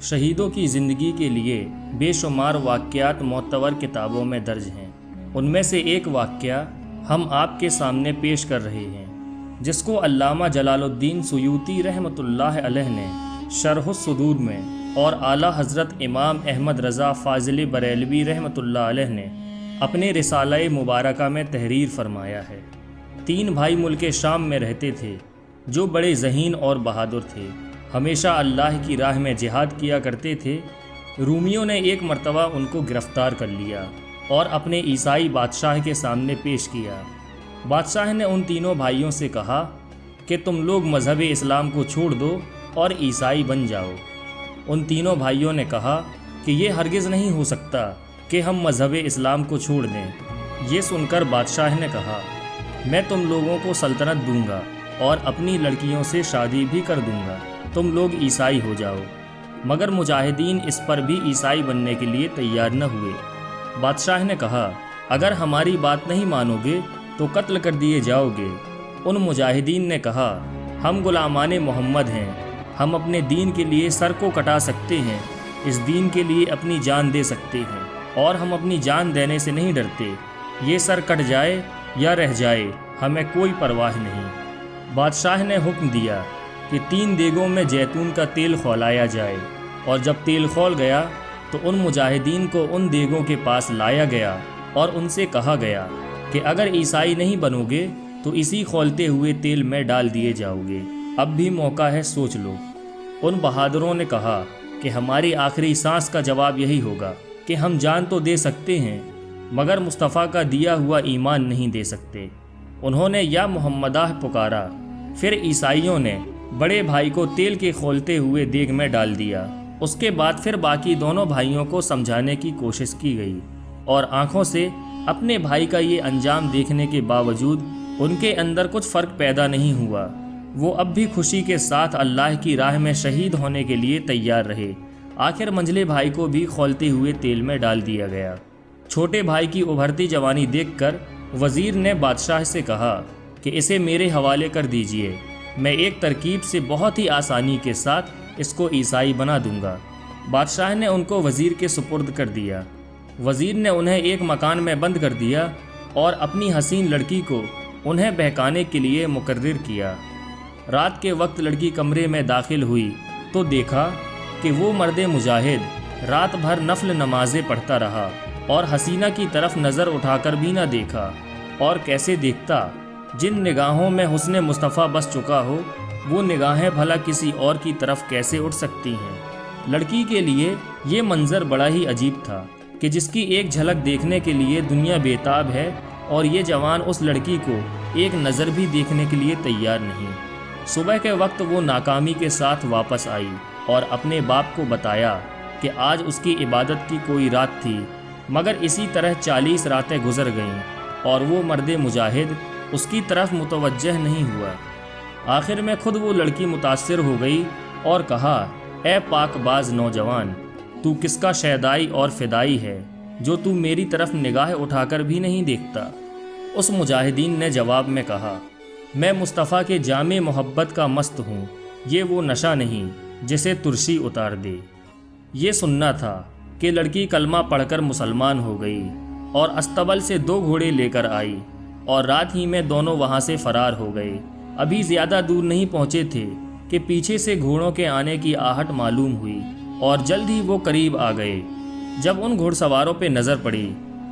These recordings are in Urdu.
شہیدوں کی زندگی کے لیے بے شمار واقعات معتبر کتابوں میں درج ہیں۔ ان میں سے ایک واقعہ ہم آپ کے سامنے پیش کر رہے ہیں، جس کو علامہ جلال الدین سیوطی رحمۃ اللہ علیہ نے شرح الصدور میں اور اعلیٰ حضرت امام احمد رضا فاضل بریلوی رحمۃ اللہ علیہ نے اپنے رسالہ مبارکہ میں تحریر فرمایا ہے۔ 3 بھائی ملک شام میں رہتے تھے جو بڑے ذہین اور بہادر تھے، ہمیشہ اللہ کی راہ میں جہاد کیا کرتے تھے۔ رومیوں نے ایک مرتبہ ان کو گرفتار کر لیا اور اپنے عیسائی بادشاہ کے سامنے پیش کیا۔ بادشاہ نے ان تینوں بھائیوں سے کہا کہ تم لوگ مذہب اسلام کو چھوڑ دو اور عیسائی بن جاؤ۔ ان تینوں بھائیوں نے کہا کہ یہ ہرگز نہیں ہو سکتا کہ ہم مذہب اسلام کو چھوڑ دیں۔ یہ سن کر بادشاہ نے کہا، میں تم لوگوں کو سلطنت دوں گا اور اپنی لڑکیوں سے شادی بھی کر دوں گا، تم لوگ عیسائی ہو جاؤ۔ مگر مجاہدین اس پر بھی عیسائی بننے کے لیے تیار نہ ہوئے۔ بادشاہ نے کہا، اگر ہماری بات نہیں مانو گے تو قتل کر دیے جاؤ گے۔ ان مجاہدین نے کہا، ہم غلامان محمد ہیں، ہم اپنے دین کے لیے سر کو کٹا سکتے ہیں، اس دین کے لیے اپنی جان دے سکتے ہیں، اور ہم اپنی جان دینے سے نہیں ڈرتے۔ یہ سر کٹ جائے یا رہ جائے ہمیں کوئی پرواہ نہیں۔ بادشاہ نے حکم دیا کہ 3 دیگوں میں زیتون کا تیل کھولایا جائے، اور جب تیل کھول گیا تو ان مجاہدین کو ان دیگوں کے پاس لایا گیا اور ان سے کہا گیا کہ اگر عیسائی نہیں بنو گے تو اسی کھولتے ہوئے تیل میں ڈال دیے جاؤ گے، اب بھی موقع ہے، سوچ لو۔ ان بہادروں نے کہا کہ ہماری آخری سانس کا جواب یہی ہوگا کہ ہم جان تو دے سکتے ہیں مگر مصطفیٰ کا دیا ہوا ایمان نہیں دے سکتے۔ انہوں نے یا محمدہ پکارا، پھر عیسائیوں نے بڑے بھائی کو تیل کے کھولتے ہوئے دیگ میں ڈال دیا۔ اس کے بعد پھر باقی دونوں بھائیوں کو سمجھانے کی کوشش کی گئی، اور آنکھوں سے اپنے بھائی کا یہ انجام دیکھنے کے باوجود ان کے اندر کچھ فرق پیدا نہیں ہوا۔ وہ اب بھی خوشی کے ساتھ اللہ کی راہ میں شہید ہونے کے لیے تیار رہے۔ آخر منجلے بھائی کو بھی کھولتے ہوئے تیل میں ڈال دیا گیا۔ چھوٹے بھائی کی ابھرتی جوانی دیکھ کر وزیر نے بادشاہ سے کہا کہ اسے میرے حوالے کر دیجئے، میں ایک ترکیب سے بہت ہی آسانی کے ساتھ اس کو عیسائی بنا دوں گا۔ بادشاہ نے ان کو وزیر کے سپرد کر دیا۔ وزیر نے انہیں ایک مکان میں بند کر دیا اور اپنی حسین لڑکی کو انہیں بہکانے کے لیے مقرر کیا۔ رات کے وقت لڑکی کمرے میں داخل ہوئی تو دیکھا کہ وہ مرد مجاہد رات بھر نفل نمازیں پڑھتا رہا اور حسینہ کی طرف نظر اٹھا کر بھی نہ دیکھا، اور کیسے دیکھتا؟ جن نگاہوں میں حسن مصطفیٰ بس چکا ہو وہ نگاہیں بھلا کسی اور کی طرف کیسے اٹھ سکتی ہیں؟ لڑکی کے لیے یہ منظر بڑا ہی عجیب تھا کہ جس کی ایک جھلک دیکھنے کے لیے دنیا بےتاب ہے، اور یہ جوان اس لڑکی کو ایک نظر بھی دیکھنے کے لیے تیار نہیں۔ صبح کے وقت وہ ناکامی کے ساتھ واپس آئی اور اپنے باپ کو بتایا کہ آج اس کی عبادت کی کوئی رات تھی، مگر اسی طرح 40 راتیں گزر گئیں اور وہ مرد مجاہد اس کی طرف متوجہ نہیں ہوا۔ آخر میں خود وہ لڑکی متاثر ہو گئی اور کہا، اے پاک باز نوجوان، تو کس کا شیدائی اور فدائی ہے جو تو میری طرف نگاہ اٹھا کر بھی نہیں دیکھتا؟ اس مجاہدین نے جواب میں کہا، میں مصطفیٰ کے جامع محبت کا مست ہوں، یہ وہ نشہ نہیں جسے ترشی اتار دے۔ یہ سننا تھا کہ لڑکی کلمہ پڑھ کر مسلمان ہو گئی اور استبل سے 2 گھوڑے لے کر آئی، اور رات ہی میں دونوں وہاں سے فرار ہو گئے۔ ابھی زیادہ دور نہیں پہنچے تھے کہ پیچھے سے گھوڑوں کے آنے کی آہٹ معلوم ہوئی، اور جلد ہی وہ قریب آ گئے۔ جب ان گھڑ سواروں پہ نظر پڑی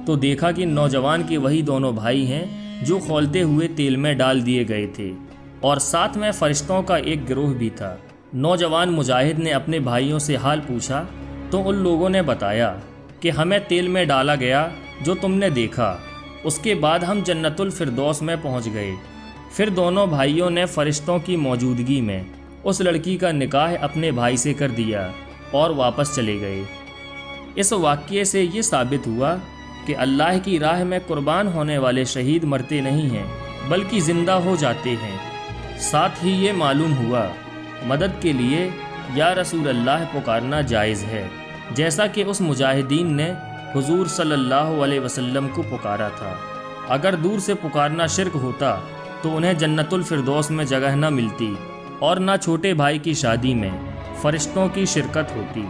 تو دیکھا کہ نوجوان کے وہی دونوں بھائی ہیں جو کھولتے ہوئے تیل میں ڈال دیے گئے تھے، اور ساتھ میں فرشتوں کا ایک گروہ بھی تھا۔ نوجوان مجاہد نے اپنے بھائیوں سے حال پوچھا تو ان لوگوں نے بتایا کہ ہمیں تیل میں ڈالا گیا جو تم نے دیکھا، اس کے بعد ہم جنت الفردوس میں پہنچ گئے۔ پھر دونوں بھائیوں نے فرشتوں کی موجودگی میں اس لڑکی کا نکاح اپنے بھائی سے کر دیا اور واپس چلے گئے۔ اس واقعے سے یہ ثابت ہوا کہ اللہ کی راہ میں قربان ہونے والے شہید مرتے نہیں ہیں بلکہ زندہ ہو جاتے ہیں۔ ساتھ ہی یہ معلوم ہوا مدد کے لیے یا رسول اللہ پکارنا جائز ہے، جیسا کہ اس مجاہدین نے حضور صلی اللہ علیہ وسلم کو پکارا تھا۔ اگر دور سے پکارنا شرک ہوتا تو انہیں جنت الفردوس میں جگہ نہ ملتی اور نہ چھوٹے بھائی کی شادی میں۔ فرشتوں کی شرکت ہوتی۔